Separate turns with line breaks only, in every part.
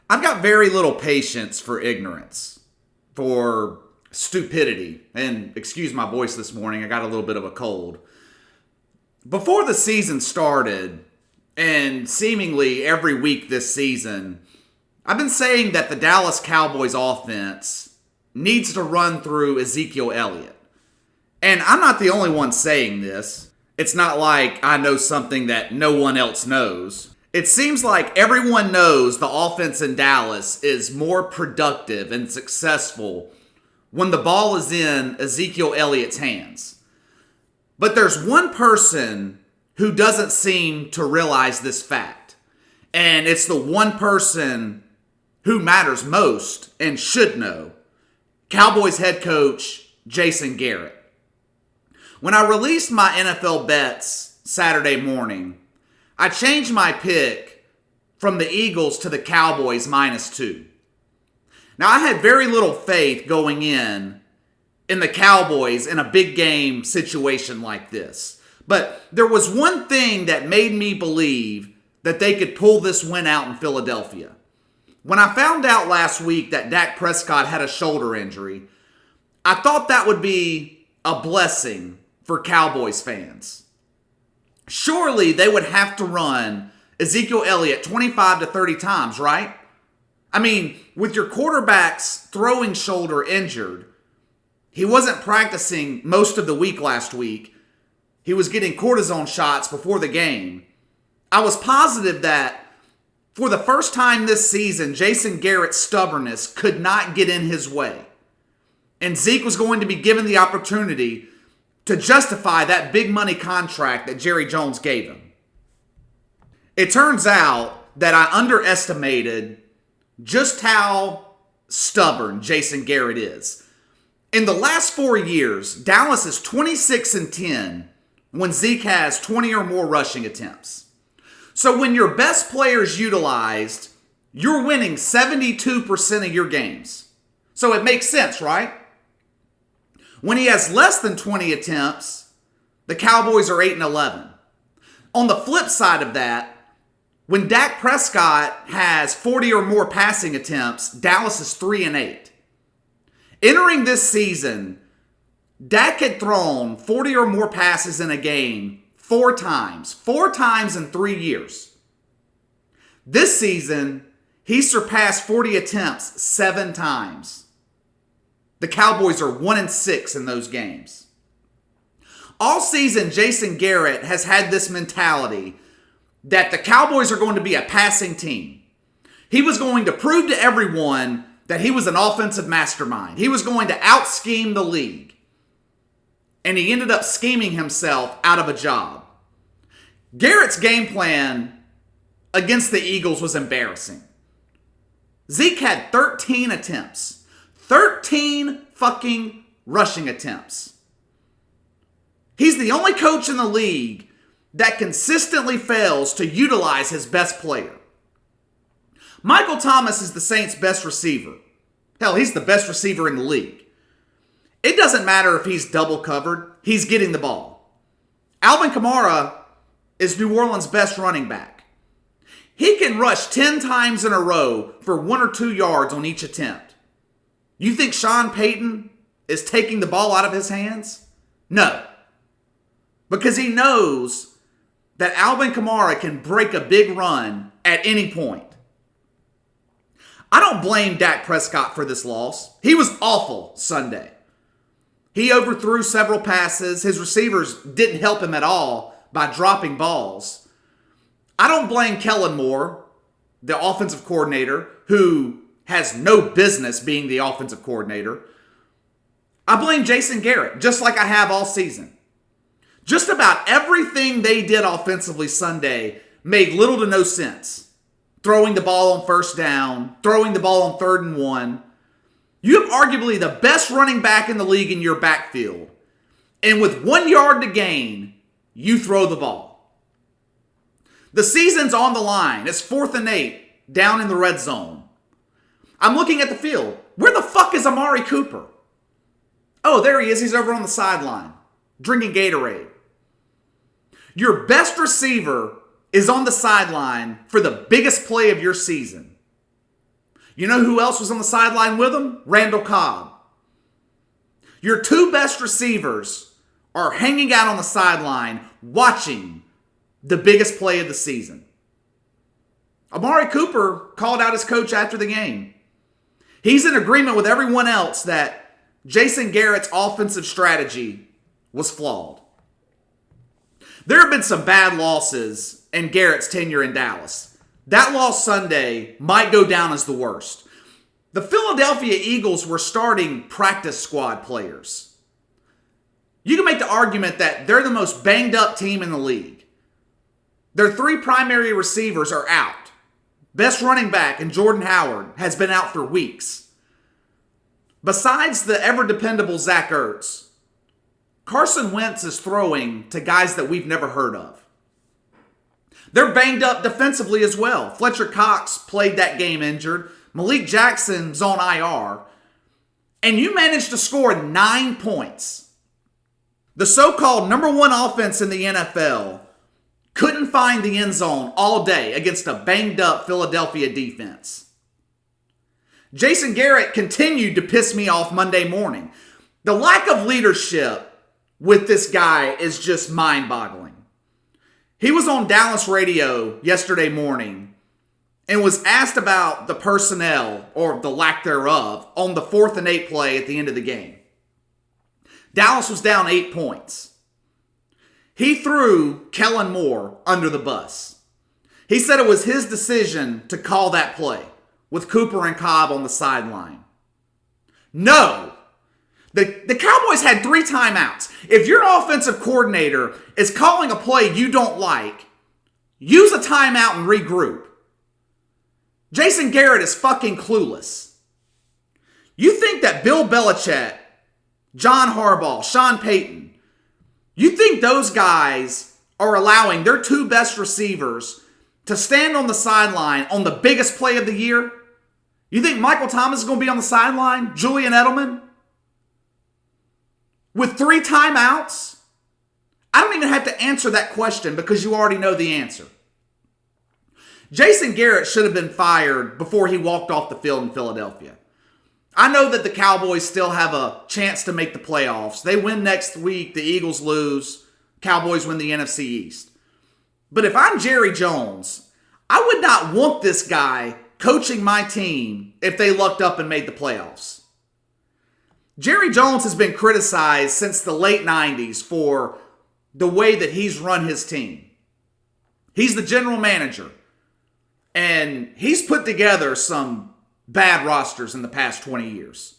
I've got very little patience for ignorance, for stupidity. And excuse my voice this morning, I got a little bit of a cold. Before the season started, and seemingly every week this season, I've been saying that the Dallas Cowboys offense needs to run through Ezekiel Elliott. And I'm not the only one saying this. It's not like I know something that no one else knows. It seems like everyone knows the offense in Dallas is more productive and successful when the ball is in Ezekiel Elliott's hands. But there's one person who doesn't seem to realize this fact. And it's the one person who matters most and should know. Cowboys head coach Jason Garrett. When I released my NFL bets Saturday morning, I changed my pick from the Eagles to the Cowboys -2. Now, I had very little faith going in the Cowboys in a big game situation like this. But there was one thing that made me believe that they could pull this win out in Philadelphia. When I found out last week that Dak Prescott had a shoulder injury, I thought that would be a blessing for Cowboys fans. Surely they would have to run Ezekiel Elliott 25 to 30 times, right? I mean, with your quarterback's throwing shoulder injured, he wasn't practicing most of the week last week. He was getting cortisone shots before the game. I was positive that for the first time this season, Jason Garrett's stubbornness could not get in his way. And Zeke was going to be given the opportunity to justify that big money contract that Jerry Jones gave him. It turns out that I underestimated just how stubborn Jason Garrett is. In the last 4 years, Dallas is 26-10 when Zeke has 20 or more rushing attempts. So when your best player is utilized, you're winning 72% of your games. So it makes sense, right? When he has less than 20 attempts, the Cowboys are 8-11. On the flip side of that, when Dak Prescott has 40 or more passing attempts, Dallas is 3-8. Entering this season, Dak had thrown 40 or more passes in a game 4 times. 4 times in 3 years. This season, he surpassed 40 attempts 7 times. The Cowboys are 1-6 in those games. All season, Jason Garrett has had this mentality that the Cowboys are going to be a passing team. He was going to prove to everyone that he was an offensive mastermind. He was going to out-scheme the league. And he ended up scheming himself out of a job. Garrett's game plan against the Eagles was embarrassing. Zeke had 13 attempts. 13 fucking rushing attempts. He's the only coach in the league that consistently fails to utilize his best player. Michael Thomas is the Saints' best receiver. Hell, he's the best receiver in the league. It doesn't matter if he's double covered, he's getting the ball. Alvin Kamara is New Orleans' best running back. He can rush 10 times in a row for 1 or 2 yards on each attempt. You think Sean Payton is taking the ball out of his hands? No. Because he knows that Alvin Kamara can break a big run at any point. I don't blame Dak Prescott for this loss. He was awful Sunday. He overthrew several passes. His receivers didn't help him at all by dropping balls. I don't blame Kellen Moore, the offensive coordinator, who has no business being the offensive coordinator. I blame Jason Garrett, just like I have all season. Just about everything they did offensively Sunday made little to no sense. Throwing the ball on first down, throwing the ball on 3rd and 1. You have arguably the best running back in the league in your backfield. And with 1 yard to gain, you throw the ball. The season's on the line. It's 4th and 8, down in the red zone. I'm looking at the field. Where the fuck is Amari Cooper? Oh, there he is. He's over on the sideline, drinking Gatorade. Your best receiver is on the sideline for the biggest play of your season. You know who else was on the sideline with him? Randall Cobb. Your two best receivers are hanging out on the sideline watching the biggest play of the season. Amari Cooper called out his coach after the game. He's in agreement with everyone else that Jason Garrett's offensive strategy was flawed. There have been some bad losses in Garrett's tenure in Dallas. That loss Sunday might go down as the worst. The Philadelphia Eagles were starting practice squad players. You can make the argument that they're the most banged up team in the league. Their three primary receivers are out. Best running back in Jordan Howard has been out for weeks. Besides the ever-dependable Zach Ertz, Carson Wentz is throwing to guys that we've never heard of. They're banged up defensively as well. Fletcher Cox played that game injured. Malik Jackson's on IR. And you managed to score 9 points. The so-called number one offense in the NFL couldn't find the end zone all day against a banged-up Philadelphia defense. Jason Garrett continued to piss me off Monday morning. The lack of leadership with this guy is just mind-boggling. He was on Dallas radio yesterday morning and was asked about the personnel, or the lack thereof, on the 4th and 8 play at the end of the game. Dallas was down 8 points. He threw Kellen Moore under the bus. He said it was his decision to call that play with Cooper and Cobb on the sideline. No! The Cowboys had 3 timeouts. If your offensive coordinator is calling a play you don't like, use a timeout and regroup. Jason Garrett is fucking clueless. You think that Bill Belichick, John Harbaugh, Sean Payton, you think those guys are allowing their 2 best receivers to stand on the sideline on the biggest play of the year? You think Michael Thomas is going to be on the sideline? Julian Edelman? With 3 timeouts? I don't even have to answer that question because you already know the answer. Jason Garrett should have been fired before he walked off the field in Philadelphia. I know that the Cowboys still have a chance to make the playoffs. They win next week, the Eagles lose, Cowboys win the NFC East. But if I'm Jerry Jones, I would not want this guy coaching my team if they lucked up and made the playoffs. Jerry Jones has been criticized since the late 90s for the way that he's run his team. He's the general manager, and he's put together some bad rosters in the past 20 years.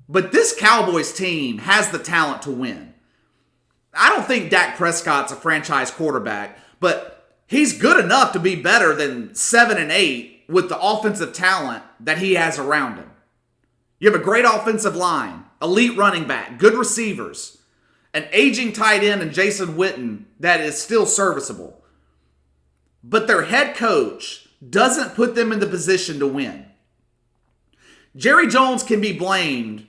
But this Cowboys team has the talent to win. I don't think Dak Prescott's a franchise quarterback, but he's good enough to be better than 7 and 8 with the offensive talent that he has around him. You have a great offensive line, elite running back, good receivers, an aging tight end in Jason Witten that is still serviceable. But their head coach doesn't put them in the position to win. Jerry Jones can be blamed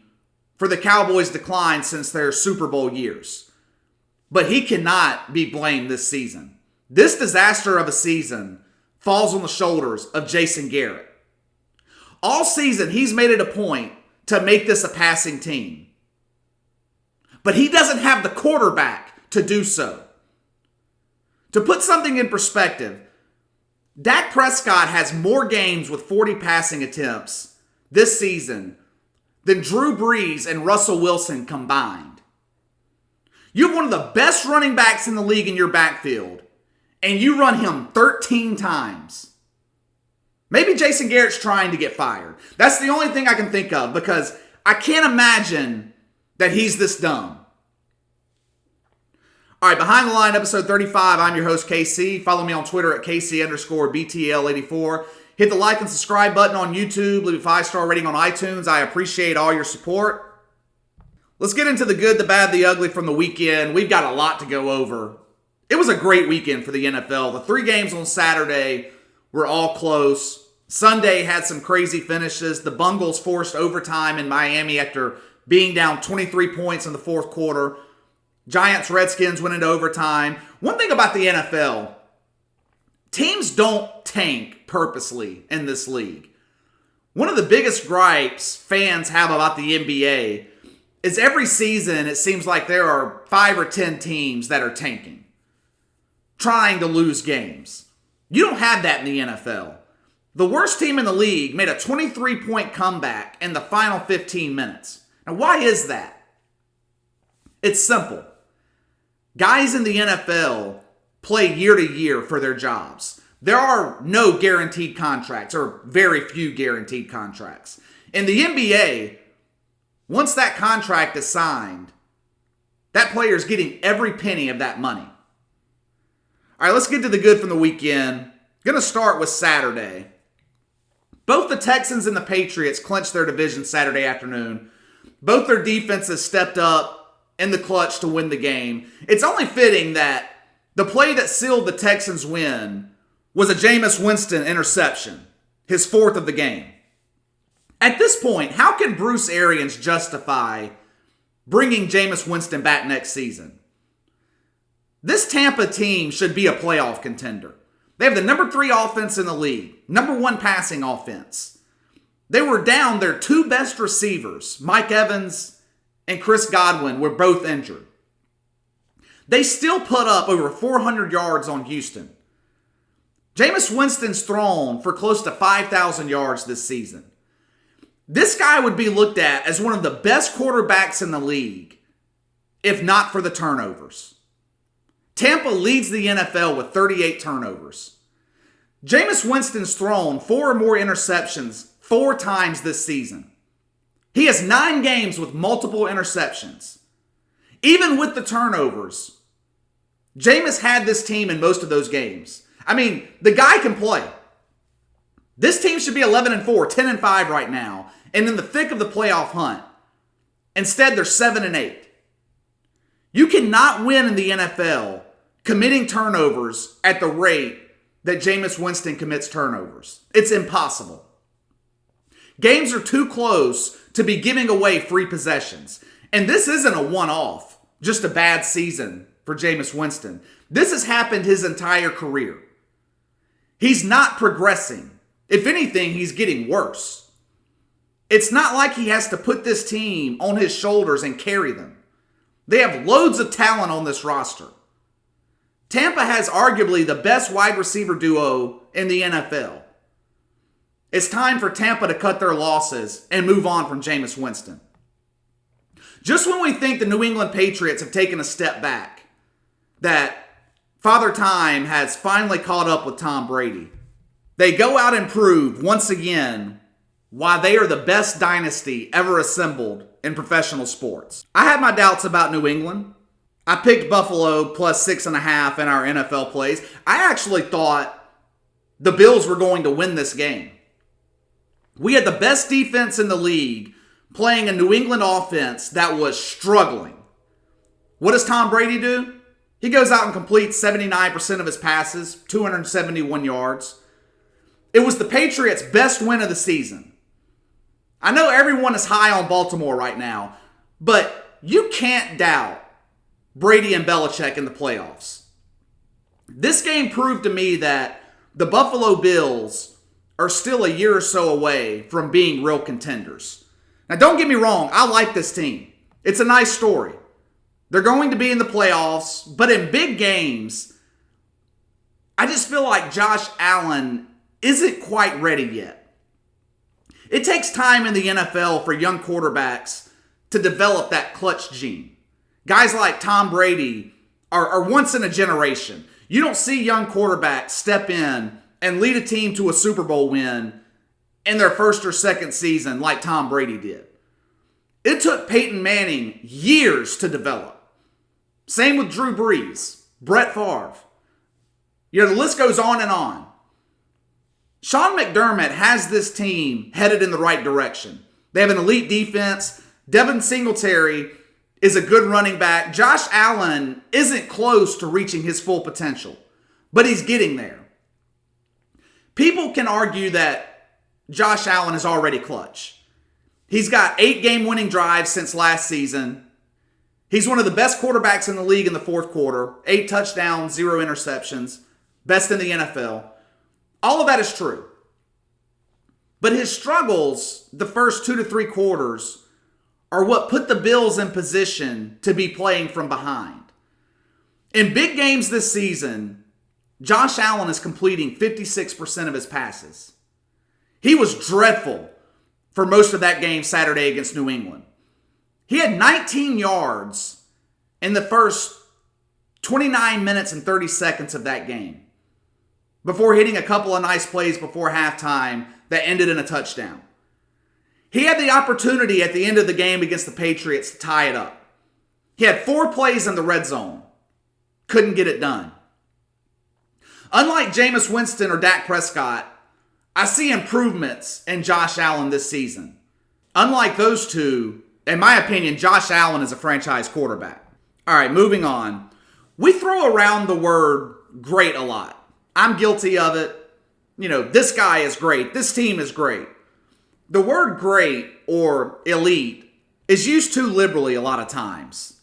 for the Cowboys' decline since their Super Bowl years, but he cannot be blamed this season. This disaster of a season falls on the shoulders of Jason Garrett. All season, he's made it a point to make this a passing team. But he doesn't have the quarterback to do so. To put something in perspective, Dak Prescott has more games with 40 passing attempts this season than Drew Brees and Russell Wilson combined. You have one of the best running backs in the league in your backfield, and you run him 13 times. Maybe Jason Garrett's trying to get fired. That's the only thing I can think of because I can't imagine that he's this dumb. All right, Behind the Line, episode 35. I'm your host, KC. Follow me on Twitter at KC_BTL84. Hit the like and subscribe button on YouTube. Leave a 5-star rating on iTunes. I appreciate all your support. Let's get into the good, the bad, the ugly from the weekend. We've got a lot to go over. It was a great weekend for the NFL. The 3 games on Saturday were all close. Sunday had some crazy finishes. The Bungles forced overtime in Miami after being down 23 points in the fourth quarter. Giants-Redskins went into overtime. One thing about the NFL, teams don't tank purposely in this league. One of the biggest gripes fans have about the NBA is every season it seems like there are 5 or 10 teams that are tanking, trying to lose games. You don't have that in the NFL. The worst team in the league made a 23-point comeback in the final 15 minutes. Now, why is that? It's simple. Guys in the NFL play year to year for their jobs. There are no guaranteed contracts, or very few guaranteed contracts. In the NBA, once that contract is signed, that player is getting every penny of that money. All right, let's get to the good from the weekend. Going to start with Saturday. Both the Texans and the Patriots clinched their division Saturday afternoon. Both their defenses stepped up in the clutch to win the game. It's only fitting that the play that sealed the Texans' win was a Jameis Winston interception, his 4th of the game. At this point, how can Bruce Arians justify bringing Jameis Winston back next season? This Tampa team should be a playoff contender. They have the number 3 offense in the league, number 1 passing offense. They were down their 2 best receivers, Mike Evans and Chris Godwin, were both injured. They still put up over 400 yards on Houston. Jameis Winston's thrown for close to 5,000 yards this season. This guy would be looked at as one of the best quarterbacks in the league, if not for the turnovers. Tampa leads the NFL with 38 turnovers. Jameis Winston's thrown 4 or more interceptions 4 times this season. He has 9 games with multiple interceptions. Even with the turnovers, Jameis had this team in most of those games. I mean, the guy can play. This team should be 11-4, 10-5 right now, and in the thick of the playoff hunt. Instead, they're 7-8. You cannot win in the NFL committing turnovers at the rate that Jameis Winston commits turnovers. It's impossible. Games are too close to be giving away free possessions. And this isn't a one-off, just a bad season for Jameis Winston. This has happened his entire career. He's not progressing. If anything, he's getting worse. It's not like he has to put this team on his shoulders and carry them. They have loads of talent on this roster. Tampa has arguably the best wide receiver duo in the NFL. It's time for Tampa to cut their losses and move on from Jameis Winston. Just when we think the New England Patriots have taken a step back, that Father Time has finally caught up with Tom Brady, they go out and prove once again why they are the best dynasty ever assembled in professional sports. I had my doubts about New England. I picked Buffalo plus 6.5 in our NFL plays. I actually thought the Bills were going to win this game. We had the best defense in the league playing a New England offense that was struggling. What does Tom Brady do? He goes out and completes 79% of his passes, 271 yards. It was the Patriots' best win of the season. I know everyone is high on Baltimore right now, but you can't doubt Brady and Belichick in the playoffs. This game proved to me that the Buffalo Bills are still a year or so away from being real contenders. Now, don't get me wrong, I like this team. It's a nice story. They're going to be in the playoffs, but in big games, I just feel like Josh Allen isn't quite ready yet. It takes time in the NFL for young quarterbacks to develop that clutch gene. Guys like Tom Brady are once in a generation. You don't see young quarterbacks step in and lead a team to a Super Bowl win in their first or second season like Tom Brady did. It took Peyton Manning years to develop. Same with Drew Brees, Brett Favre. The list goes on and on. Sean McDermott has this team headed in the right direction. They have an elite defense. Devin Singletary is a good running back. Josh Allen isn't close to reaching his full potential, but he's getting there. People can argue that Josh Allen is already clutch. He's got 8 game-winning drives since last season. He's one of the best quarterbacks in the league in the fourth quarter. 8 touchdowns, 0 interceptions. Best in the NFL. All of that is true. But his struggles the first 2 to 3 quarters are what put the Bills in position to be playing from behind. In big games this season, Josh Allen is completing 56% of his passes. He was dreadful for most of that game Saturday against New England. He had 19 yards in the first 29 minutes and 30 seconds of that game before hitting a couple of nice plays before halftime that ended in a touchdown. He had the opportunity at the end of the game against the Patriots to tie it up. He had 4 plays in the red zone. Couldn't get it done. Unlike Jameis Winston or Dak Prescott, I see improvements in Josh Allen this season. Unlike those two, in my opinion, Josh Allen is a franchise quarterback. All right, moving on. We throw around the word great a lot. I'm guilty of it. This guy is great. This team is great. The word great or elite is used too liberally a lot of times.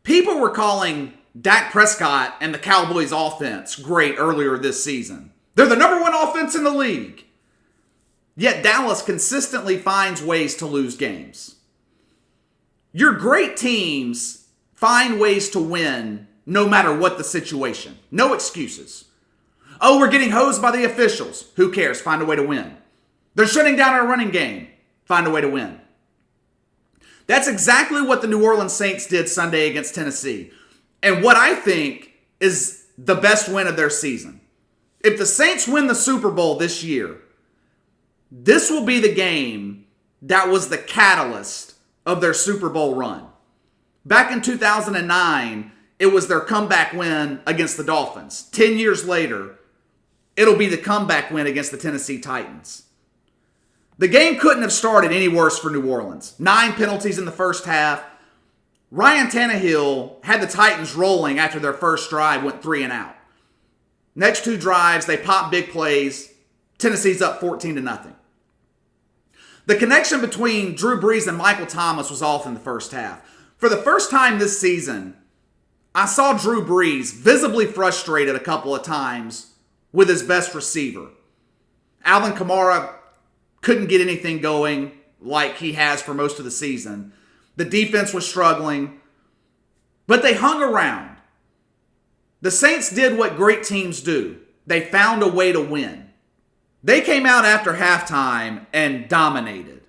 People were calling Dak Prescott and the Cowboys offense great earlier this season. They're the number 1 offense in the league. Yet Dallas consistently finds ways to lose games. Your great teams find ways to win no matter what the situation. No excuses. Oh, we're getting hosed by the officials. Who cares? Find a way to win. They're shutting down our running game. Find a way to win. That's exactly what the New Orleans Saints did Sunday against Tennessee. And what I think is the best win of their season. If the Saints win the Super Bowl this year, this will be the game that was the catalyst of their Super Bowl run. Back in 2009, it was their comeback win against the Dolphins. 10 years later, it'll be the comeback win against the Tennessee Titans. The game couldn't have started any worse for New Orleans. 9 penalties in the first half. Ryan Tannehill had the Titans rolling after their first drive went 3 and out. Next 2 drives, they popped big plays. Tennessee's up 14-0. The connection between Drew Brees and Michael Thomas was off in the first half. For the first time this season, I saw Drew Brees visibly frustrated a couple of times with his best receiver. Alvin Kamara couldn't get anything going like he has for most of the season. The defense was struggling, but they hung around. The Saints did what great teams do. They found a way to win. They came out after halftime and dominated.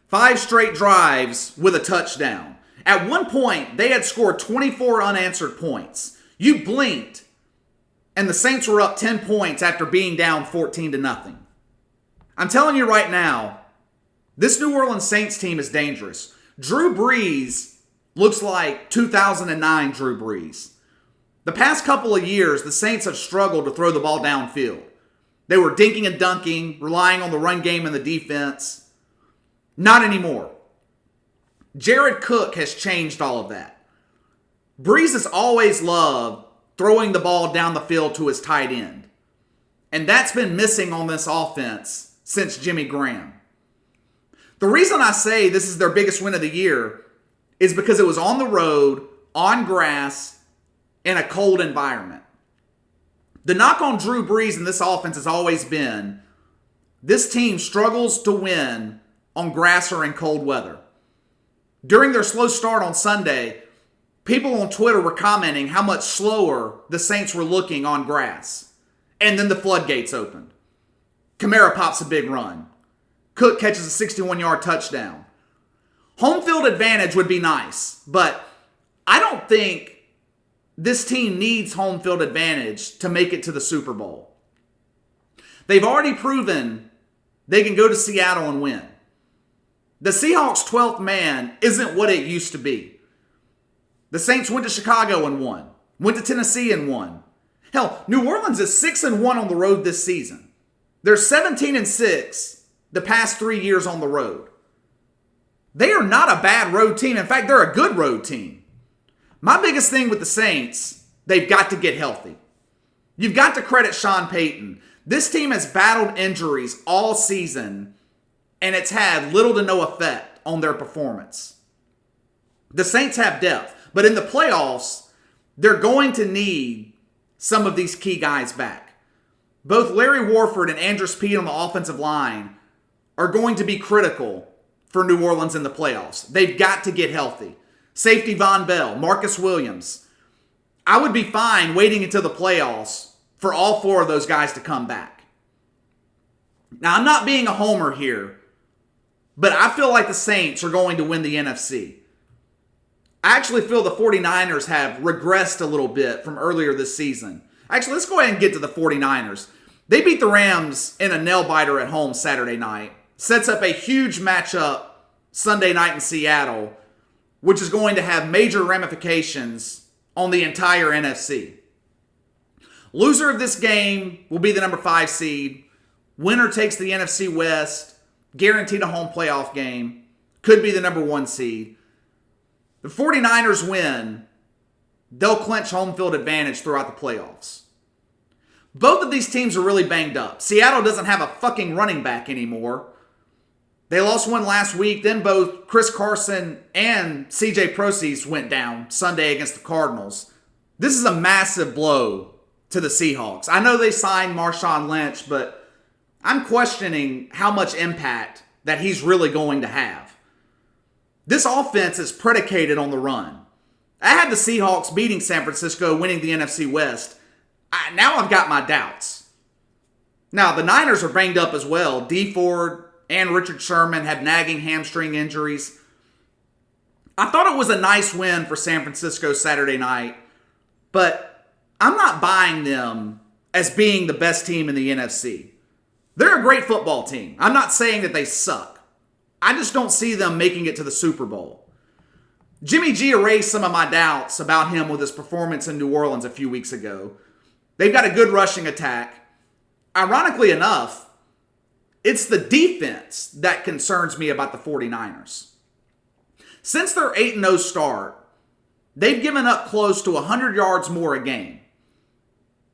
5 straight drives with a touchdown. At one point, they had scored 24 unanswered points. You blinked, and the Saints were up 10 points after being down 14-0. I'm telling you right now, this New Orleans Saints team is dangerous. Drew Brees looks like 2009 Drew Brees. The past couple of years, the Saints have struggled to throw the ball downfield. They were dinking and dunking, relying on the run game and the defense. Not anymore. Jared Cook has changed all of that. Brees has always loved throwing the ball down the field to his tight end. And that's been missing on this offense since Jimmy Graham. The reason I say this is their biggest win of the year is because it was on the road, on grass, in a cold environment. The knock on Drew Brees and this offense has always been this team struggles to win on grass or in cold weather. During their slow start on Sunday, people on Twitter were commenting how much slower the Saints were looking on grass. And then the floodgates opened. Kamara pops a big run. Cook catches a 61-yard touchdown. Home field advantage would be nice, but I don't think this team needs home field advantage to make it to the Super Bowl. They've already proven they can go to Seattle and win. The Seahawks' 12th man isn't what it used to be. The Saints went to Chicago and won. Went to Tennessee and won. Hell, New Orleans is 6-1 on the road this season. They're 17-6 the past 3 years on the road. They are not a bad road team. In fact, they're a good road team. My biggest thing with the Saints, they've got to get healthy. You've got to credit Sean Payton. This team has battled injuries all season, and it's had little to no effect on their performance. The Saints have depth, but in the playoffs, they're going to need some of these key guys back. Both Larry Warford and Andrus Peat on the offensive line are going to be critical for New Orleans in the playoffs. They've got to get healthy. Safety Von Bell, Marcus Williams. I would be fine waiting until the playoffs for all four of those guys to come back. Now, I'm not being a homer here, but I feel like the Saints are going to win the NFC. I actually feel the 49ers have regressed a little bit from earlier this season. Actually, let's go ahead and get to the 49ers. They beat the Rams in a nail-biter at home Saturday night. Sets up a huge matchup Sunday night in Seattle, which is going to have major ramifications on the entire NFC. Loser of this game will be the number 5 seed. Winner takes the NFC West, guaranteed a home playoff game, could be the number 1 seed. The 49ers win, they'll clinch home field advantage throughout the playoffs. Both of these teams are really banged up. Seattle doesn't have a fucking running back anymore. They lost one last week. Then both Chris Carson and CJ Prosise went down Sunday against the Cardinals. This is a massive blow to the Seahawks. I know they signed Marshawn Lynch, but I'm questioning how much impact that he's really going to have. This offense is predicated on the run. I had the Seahawks beating San Francisco, winning the NFC West. Now I've got my doubts. Now, the Niners are banged up as well. Dee Ford and Richard Sherman have nagging hamstring injuries. I thought it was a nice win for San Francisco Saturday night, but I'm not buying them as being the best team in the NFC. They're a great football team. I'm not saying that they suck. I just don't see them making it to the Super Bowl. Jimmy G erased some of my doubts about him with his performance in New Orleans a few weeks ago. They've got a good rushing attack. Ironically enough, it's the defense that concerns me about the 49ers. Since their 8-0 start, they've given up close to 100 yards more a game.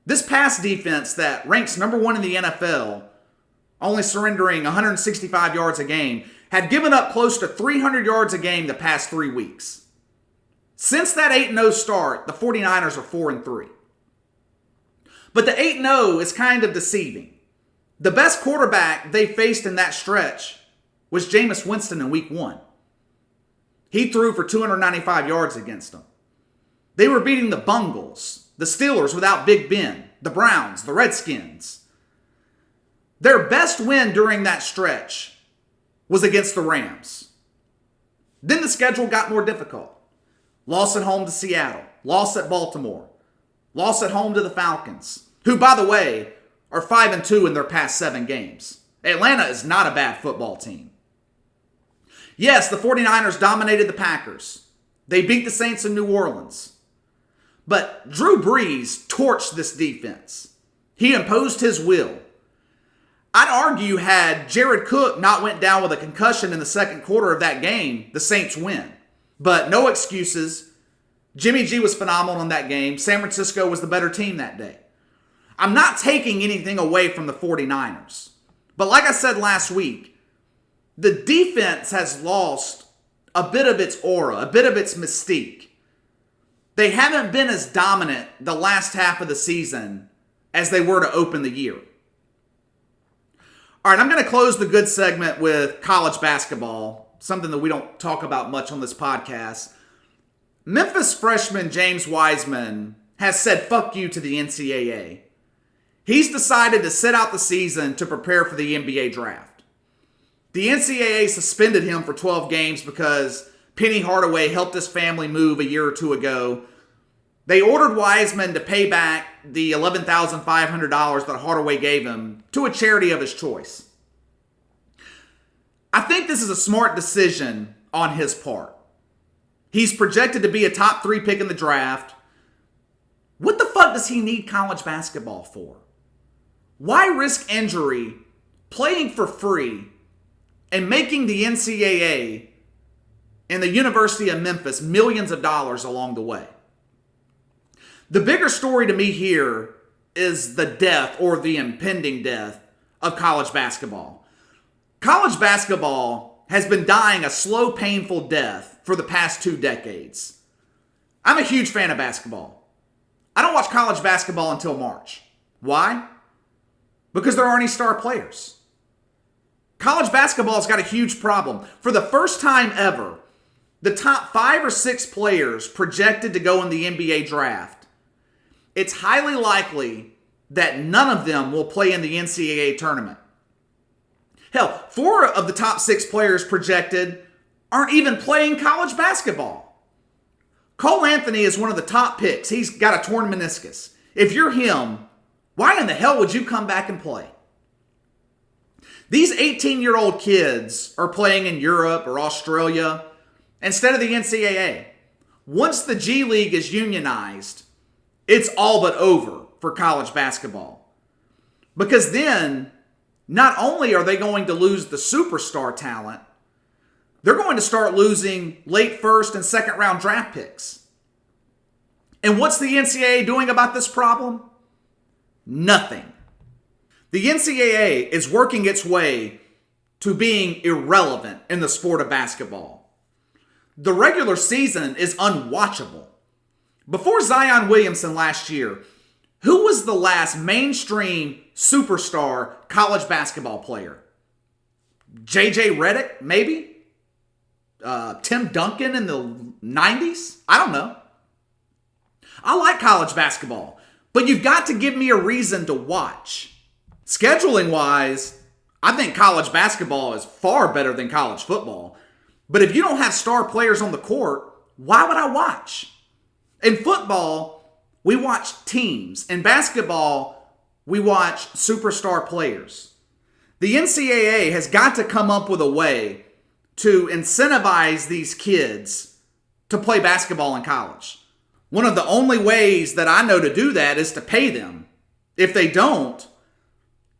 This pass defense that ranks number 1 in the NFL, only surrendering 165 yards a game, had given up close to 300 yards a game the past 3 weeks. Since that 8-0 start, the 49ers are 4-3. But the 8-0 is kind of deceiving. The best quarterback they faced in that stretch was Jameis Winston in week 1. He threw for 295 yards against them. They were beating the Bungles, the Steelers without Big Ben, the Browns, the Redskins. Their best win during that stretch was against the Rams. Then the schedule got more difficult. Loss at home to Seattle. Loss at Baltimore. Loss at home to the Falcons, who, by the way, are 5-2 in their past 7 games. Atlanta is not a bad football team. Yes, the 49ers dominated the Packers. They beat the Saints in New Orleans. But Drew Brees torched this defense. He imposed his will. I'd argue had Jared Cook not went down with a concussion in the second quarter of that game, the Saints win. But no excuses. Jimmy G was phenomenal in that game. San Francisco was the better team that day. I'm not taking anything away from the 49ers. But like I said last week, the defense has lost a bit of its aura, a bit of its mystique. They haven't been as dominant the last half of the season as they were to open the year. All right, I'm going to close the good segment with college basketball, something that we don't talk about much on this podcast. Memphis freshman James Wiseman has said fuck you to the NCAA. He's decided to sit out the season to prepare for the NBA draft. The NCAA suspended him for 12 games because Penny Hardaway helped his family move a year or two ago. They ordered Wiseman to pay back the $11,500 that Hardaway gave him to a charity of his choice. I think this is a smart decision on his part. He's projected to be a top 3 pick in the draft. What the fuck does he need college basketball for? Why risk injury, playing for free, and making the NCAA and the University of Memphis millions of dollars along the way? The bigger story to me here is the death or the impending death of college basketball. College basketball has been dying a slow, painful death for the past 2 decades. I'm a huge fan of basketball. I don't watch college basketball until March. Why? Because there aren't any star players. college basketball's got a huge problem. For the first time ever, the top 5 or 6 players projected to go in the NBA draft, it's highly likely that none of them will play in the NCAA tournament. Hell, 4 of the top 6 players projected aren't even playing college basketball. Cole Anthony is one of the top picks. He's got a torn meniscus. If you're him, why in the hell would you come back and play? These 18-year-old kids are playing in Europe or Australia instead of the NCAA. Once the G League is unionized, it's all but over for college basketball. Because then, not only are they going to lose the superstar talent, they're going to start losing late first and second round draft picks. And what's the NCAA doing about this problem? Nothing. The NCAA is working its way to being irrelevant in the sport of basketball. The regular season is unwatchable. Before Zion Williamson last year, who was the last mainstream superstar college basketball player? J.J. Redick, maybe? Tim Duncan in the 90s? I don't know. I like college basketball, but you've got to give me a reason to watch. Scheduling-wise, I think college basketball is far better than college football. But if you don't have star players on the court, why would I watch? In football, we watch teams. In basketball, we watch superstar players. The NCAA has got to come up with a way to incentivize these kids to play basketball in college. One of the only ways that I know to do that is to pay them. If they don't,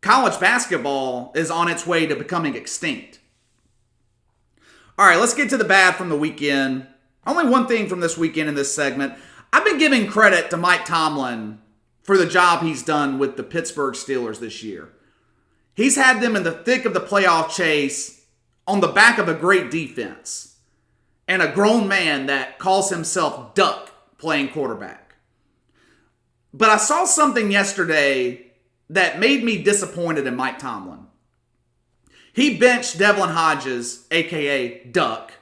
college basketball is on its way to becoming extinct. All right, let's get to the bad from the weekend. Only one thing from this weekend in this segment. I've been giving credit to Mike Tomlin for the job he's done with the Pittsburgh Steelers this year. He's had them in the thick of the playoff chase on the back of a great defense and a grown man that calls himself Duck playing quarterback. But I saw something yesterday that made me disappointed in Mike Tomlin. He benched Devlin Hodges, a.k.a. Duck,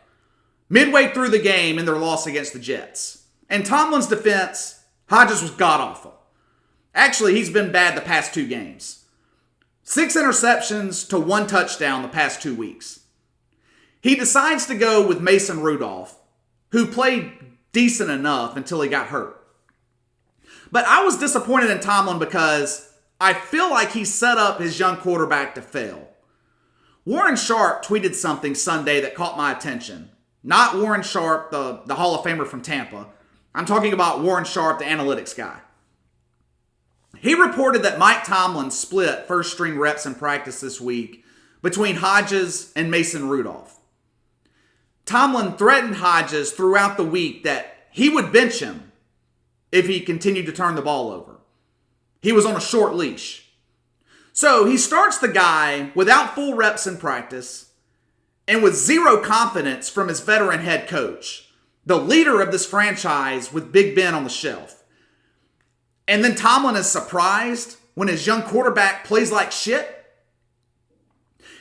midway through the game in their loss against the Jets. In Tomlin's defense, Hodges was god-awful. Actually, he's been bad the past 2 games. 6 interceptions to 1 touchdown the past 2 weeks. He decides to go with Mason Rudolph, who played decent enough until he got hurt. But I was disappointed in Tomlin because I feel like he set up his young quarterback to fail. Warren Sharp tweeted something Sunday that caught my attention. Not Warren Sharp, the Hall of Famer from Tampa. I'm talking about Warren Sharp, the analytics guy. He reported that Mike Tomlin split first-string reps in practice this week between Hodges and Mason Rudolph. Tomlin threatened Hodges throughout the week that he would bench him if he continued to turn the ball over. He was on a short leash. So he starts the guy without full reps in practice and with zero confidence from his veteran head coach, the leader of this franchise with Big Ben on the shelf. And then Tomlin is surprised when his young quarterback plays like shit.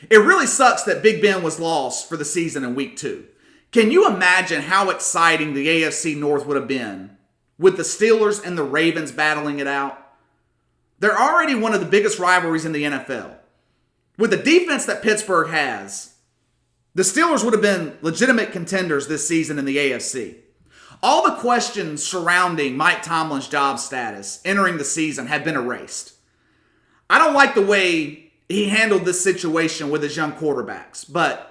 It really sucks that Big Ben was lost for the season in week 2. Can you imagine how exciting the AFC North would have been with the Steelers and the Ravens battling it out? They're already one of the biggest rivalries in the NFL. With the defense that Pittsburgh has, the Steelers would have been legitimate contenders this season in the AFC. All the questions surrounding Mike Tomlin's job status entering the season have been erased. I don't like the way he handled this situation with his young quarterbacks, but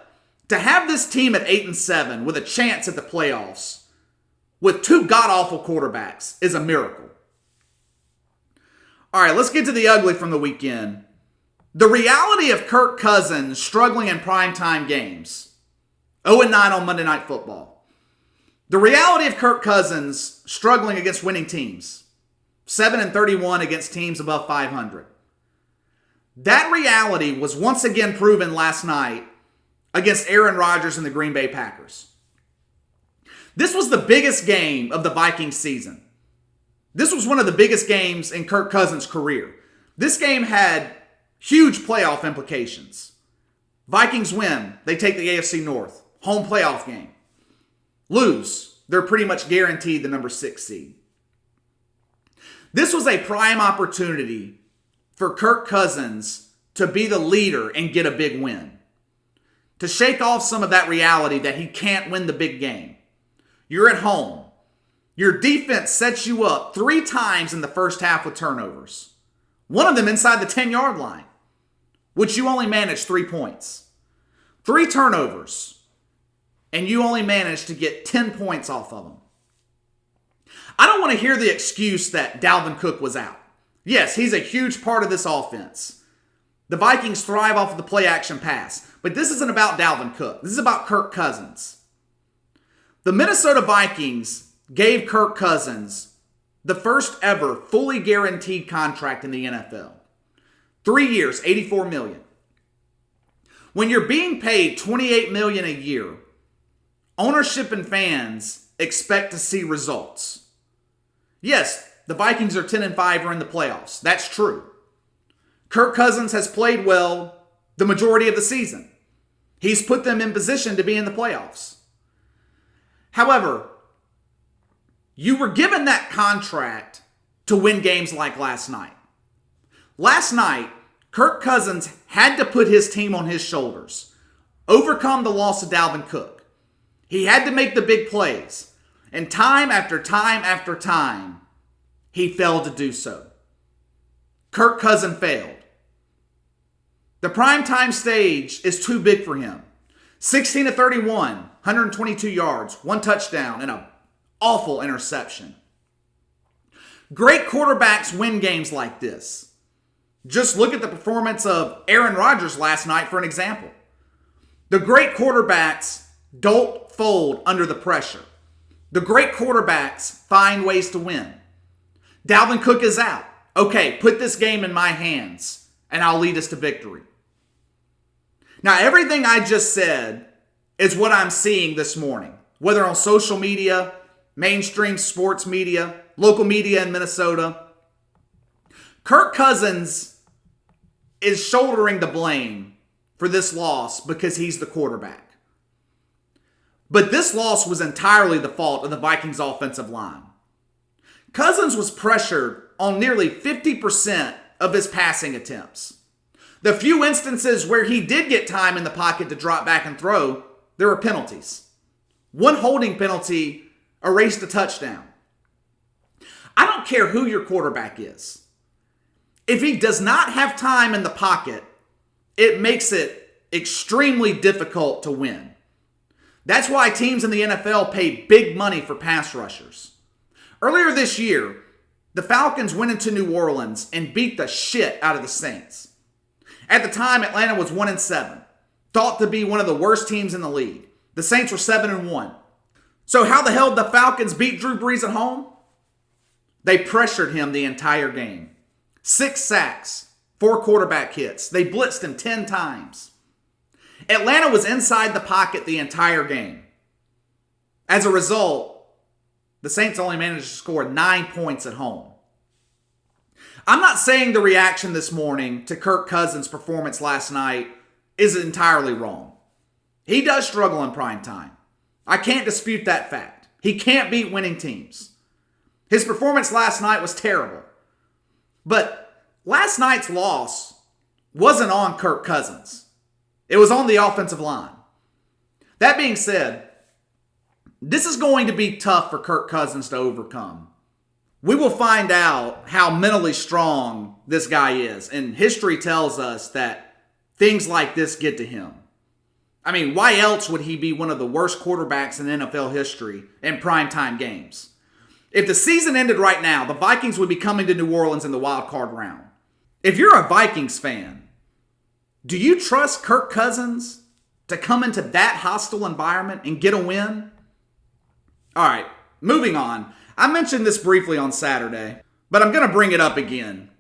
to have this team at 8-7 with a chance at the playoffs with 2 god-awful quarterbacks is a miracle. All right, let's get to the ugly from the weekend. The reality of Kirk Cousins struggling in primetime games. 0-9 on Monday Night Football. The reality of Kirk Cousins struggling against winning teams. 7-31 against teams above 500. That reality was once again proven last night against Aaron Rodgers and the Green Bay Packers. This was the biggest game of the Vikings season. This was one of the biggest games in Kirk Cousins' career. This game had huge playoff implications. Vikings win. They take the AFC North. Home playoff game. Lose. They're pretty much guaranteed the number 6 seed. This was a prime opportunity for Kirk Cousins to be the leader and get a big win. To shake off some of that reality that he can't win the big game. You're at home. Your defense sets you up 3 times in the first half with turnovers. One of them inside the 10-yard line, which you only managed 3 points. 3 turnovers, and you only managed to get 10 points off of them. I don't want to hear the excuse that Dalvin Cook was out. Yes, he's a huge part of this offense. The Vikings thrive off of the play-action pass. But this isn't about Dalvin Cook. This is about Kirk Cousins. The Minnesota Vikings gave Kirk Cousins the first ever fully guaranteed contract in the NFL. 3 years, $84 million. When you're being paid $28 million a year, ownership and fans expect to see results. Yes, the Vikings are 10-5 or in the playoffs. That's true. Kirk Cousins has played well the majority of the season. He's put them in position to be in the playoffs. However, you were given that contract to win games like last night. Last night, Kirk Cousins had to put his team on his shoulders, overcome the loss of Dalvin Cook. He had to make the big plays, and time after time after time, he failed to do so. Kirk Cousins failed. The primetime stage is too big for him. 16 of 31, 122 yards, 1 touchdown, and an awful interception. Great quarterbacks win games like this. Just look at the performance of Aaron Rodgers last night for an example. The great quarterbacks don't fold under the pressure. The great quarterbacks find ways to win. Dalvin Cook is out. Okay, put this game in my hands, and I'll lead us to victory. Now, everything I just said is what I'm seeing this morning, whether on social media, mainstream sports media, local media in Minnesota. Kirk Cousins is shouldering the blame for this loss because he's the quarterback. But this loss was entirely the fault of the Vikings offensive line. Cousins was pressured on nearly 50% of his passing attempts. The few instances where he did get time in the pocket to drop back and throw, there were penalties. One holding penalty erased a touchdown. I don't care who your quarterback is. If he does not have time in the pocket, it makes it extremely difficult to win. That's why teams in the NFL pay big money for pass rushers. Earlier this year, the Falcons went into New Orleans and beat the shit out of the Saints. At the time, Atlanta was 1-7, thought to be one of the worst teams in the league. The Saints were 7-1. So how the hell did the Falcons beat Drew Brees at home? They pressured him the entire game. 6 sacks, 4 quarterback hits. They blitzed him 10 times. Atlanta was inside the pocket the entire game. As a result, the Saints only managed to score 9 points at home. I'm not saying the reaction this morning to Kirk Cousins' performance last night is entirely wrong. He does struggle in prime time. I can't dispute that fact. He can't beat winning teams. His performance last night was terrible. But last night's loss wasn't on Kirk Cousins. It was on the offensive line. That being said, this is going to be tough for Kirk Cousins to overcome. We will find out how mentally strong this guy is. And history tells us that things like this get to him. I mean, why else would he be one of the worst quarterbacks in NFL history in primetime games? If the season ended right now, the Vikings would be coming to New Orleans in the wild card round. If you're a Vikings fan, do you trust Kirk Cousins to come into that hostile environment and get a win? All right, moving on. I mentioned this briefly on Saturday, but I'm going to bring it up again.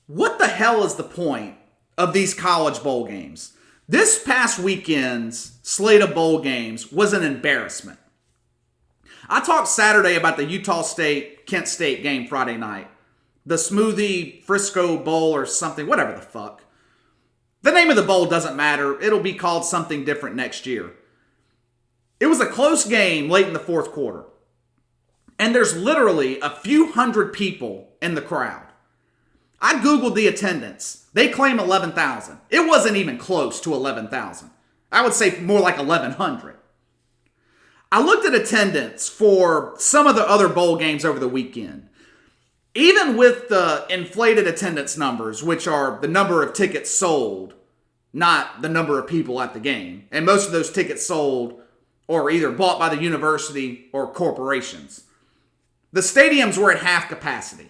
What the hell is the point of these college bowl games? This past weekend's slate of bowl games was an embarrassment. I talked Saturday about the Utah State-Kent State game Friday night. The Smoothie Frisco Bowl or something, whatever the fuck. The name of the bowl doesn't matter. It'll be called something different next year. It was a close game late in the fourth quarter. And there's literally a few hundred people in the crowd. I Googled the attendance. They claim 11,000. It wasn't even close to 11,000. I would say more like 1,100. I looked at attendance for some of the other bowl games over the weekend. Even with the inflated attendance numbers, which are the number of tickets sold, not the number of people at the game, and most of those tickets sold are either bought by the university or corporations, the stadiums were at half capacity.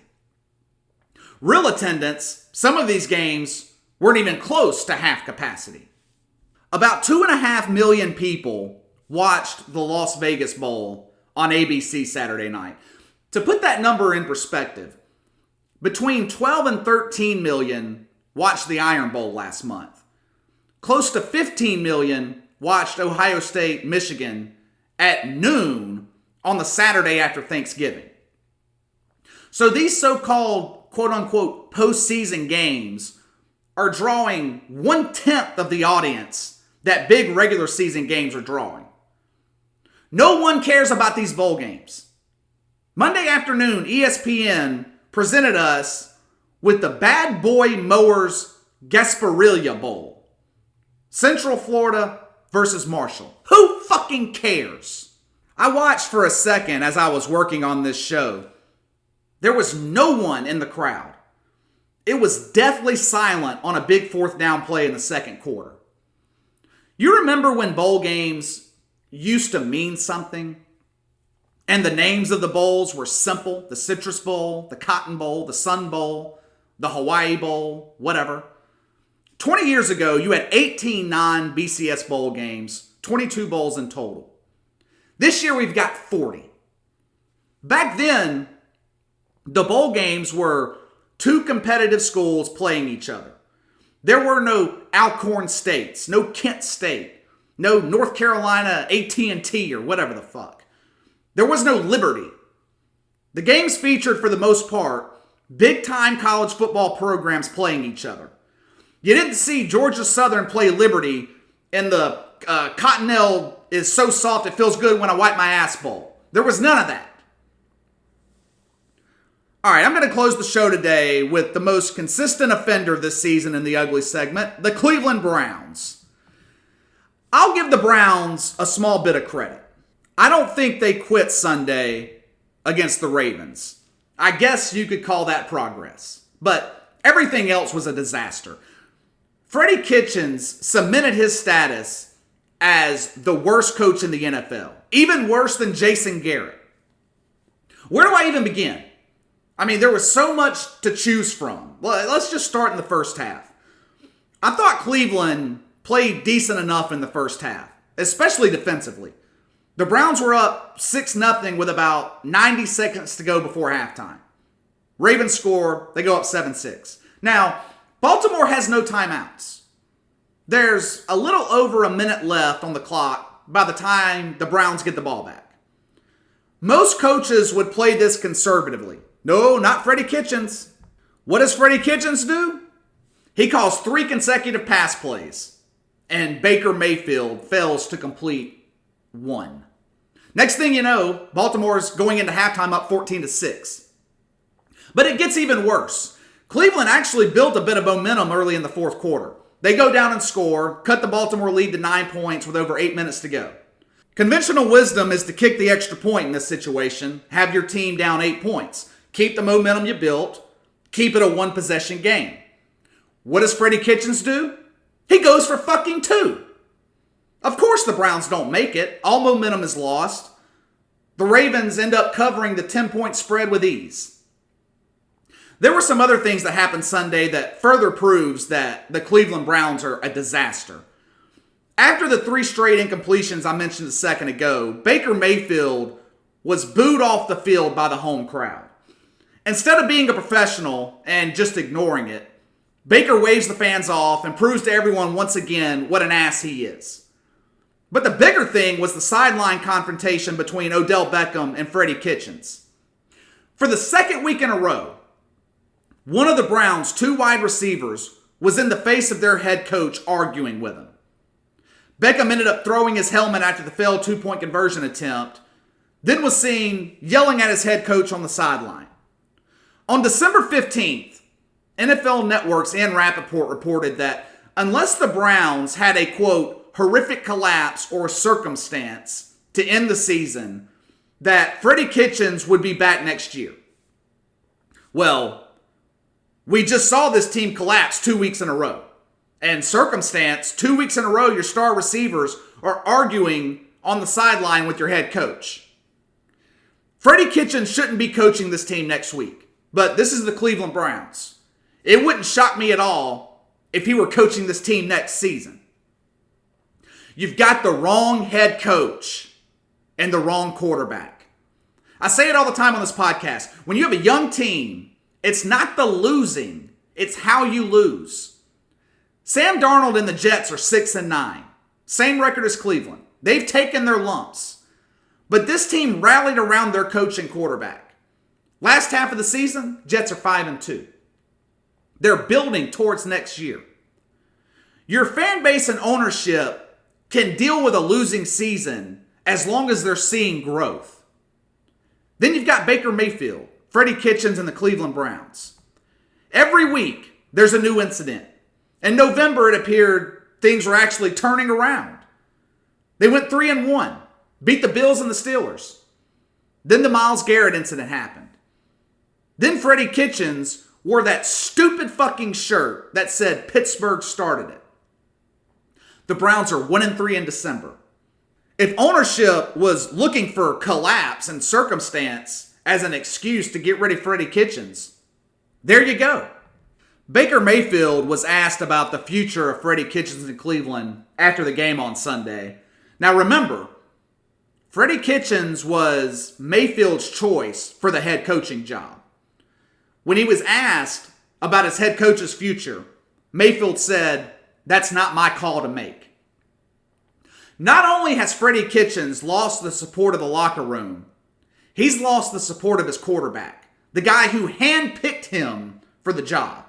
Real attendance, some of these games weren't even close to half capacity. About 2.5 million people watched the Las Vegas Bowl on ABC Saturday night. To put that number in perspective, between 12 and 13 million watched the Iron Bowl last month. Close to 15 million watched Ohio State, Michigan at noon on the Saturday after Thanksgiving. So these so-called quote-unquote postseason games are drawing 1/10 of the audience that big regular season games are drawing. No one cares about these bowl games. Monday afternoon, ESPN presented us with the Bad Boy Mowers Gasparilla Bowl. Central Florida versus Marshall. Who fucking cares? I watched for a second as I was working on this show. There was no one in the crowd. It was deathly silent on a big fourth down play in the second quarter. You remember when bowl games used to mean something? And the names of the bowls were simple. The Citrus Bowl, the Cotton Bowl, the Sun Bowl, the Hawaii Bowl, whatever. 20 years ago, you had 18 non-BCS bowl games, 22 bowls in total. This year, we've got 40. Back then, the bowl games were two competitive schools playing each other. There were no Alcorn States, no Kent State, no North Carolina AT&T or whatever the fuck. There was no Liberty. The games featured, for the most part, big-time college football programs playing each other. You didn't see Georgia Southern play Liberty in the Cottonelle is so soft it feels good when I wipe my ass bowl. There was none of that. All right, I'm going to close the show today with the most consistent offender this season in the ugly segment, the Cleveland Browns. I'll give the Browns a small bit of credit. I don't think they quit Sunday against the Ravens. I guess you could call that progress. But everything else was a disaster. Freddie Kitchens cemented his status as the worst coach in the NFL. Even worse than Jason Garrett. Where do I even begin? I mean, there was so much to choose from. Well, let's just start in the first half. I thought Cleveland played decent enough in the first half, especially defensively. The Browns were up 6-0 with about 90 seconds to go before halftime. Ravens score, they go up 7-6. Now, Baltimore has no timeouts. There's a little over a minute left on the clock by the time the Browns get the ball back. Most coaches would play this conservatively. No, not Freddie Kitchens. What does Freddie Kitchens do? He calls 3 consecutive pass plays, and Baker Mayfield fails to complete 1. Next thing you know, Baltimore's going into halftime up 14-6. But it gets even worse. Cleveland actually built a bit of momentum early in the fourth quarter. They go down and score, cut the Baltimore lead to 9 points with over 8 minutes to go. Conventional wisdom is to kick the extra point in this situation, have your team down 8 points. Keep the momentum you built. Keep it a one-possession game. What does Freddie Kitchens do? He goes for fucking 2. Of course the Browns don't make it. All momentum is lost. The Ravens end up covering the 10-point spread with ease. There were some other things that happened Sunday that further proves that the Cleveland Browns are a disaster. After the 3 straight incompletions I mentioned a second ago, Baker Mayfield was booed off the field by the home crowd. Instead of being a professional and just ignoring it, Baker waves the fans off and proves to everyone once again what an ass he is. But the bigger thing was the sideline confrontation between Odell Beckham and Freddie Kitchens. For the second week in a row, one of the Browns' 2 wide receivers was in the face of their head coach arguing with him. Beckham ended up throwing his helmet after the failed two-point conversion attempt, then was seen yelling at his head coach on the sideline. On December 15th, NFL Network's Ian Rappaport reported that unless the Browns had a, quote, horrific collapse or circumstance to end the season, that Freddie Kitchens would be back next year. Well, we just saw this team collapse 2 weeks in a row. And circumstance, 2 weeks in a row, your star receivers are arguing on the sideline with your head coach. Freddie Kitchens shouldn't be coaching this team next week, but this is the Cleveland Browns. It wouldn't shock me at all if he were coaching this team next season. You've got the wrong head coach and the wrong quarterback. I say it all the time on this podcast. When you have a young team, it's not the losing, it's how you lose. Sam Darnold and the Jets are 6-9. Same record as Cleveland. They've taken their lumps. But this team rallied around their coach and quarterback. Last half of the season, Jets are 5-2. They're building towards next year. Your fan base and ownership can deal with a losing season as long as they're seeing growth. Then you've got Baker Mayfield, Freddie Kitchens, and the Cleveland Browns. Every week, there's a new incident. In November, it appeared things were actually turning around. They went 3-1, beat the Bills and the Steelers. Then the Myles Garrett incident happened. Then Freddie Kitchens wore that stupid fucking shirt that said Pittsburgh started it. The Browns are 1-3 in December. If ownership was looking for collapse and circumstance as an excuse to get rid of Freddie Kitchens, there you go. Baker Mayfield was asked about the future of Freddie Kitchens in Cleveland after the game on Sunday. Now remember, Freddie Kitchens was Mayfield's choice for the head coaching job. When he was asked about his head coach's future, Mayfield said, "That's not my call to make." Not only has Freddie Kitchens lost the support of the locker room, he's lost the support of his quarterback, the guy who handpicked him for the job.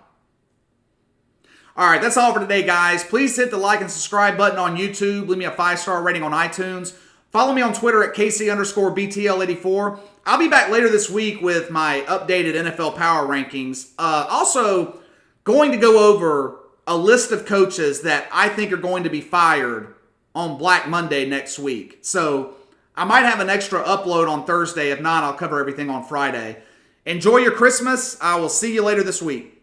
All right, that's all for today, guys. Please hit the like and subscribe button on YouTube. Leave me a 5-star rating on iTunes. Follow me on Twitter at KC_BTL84. I'll be back later this week with my updated NFL power rankings. Also, going to go over a list of coaches that I think are going to be fired on Black Monday next week. So I might have an extra upload on Thursday. If not, I'll cover everything on Friday. Enjoy your Christmas. I will see you later this week.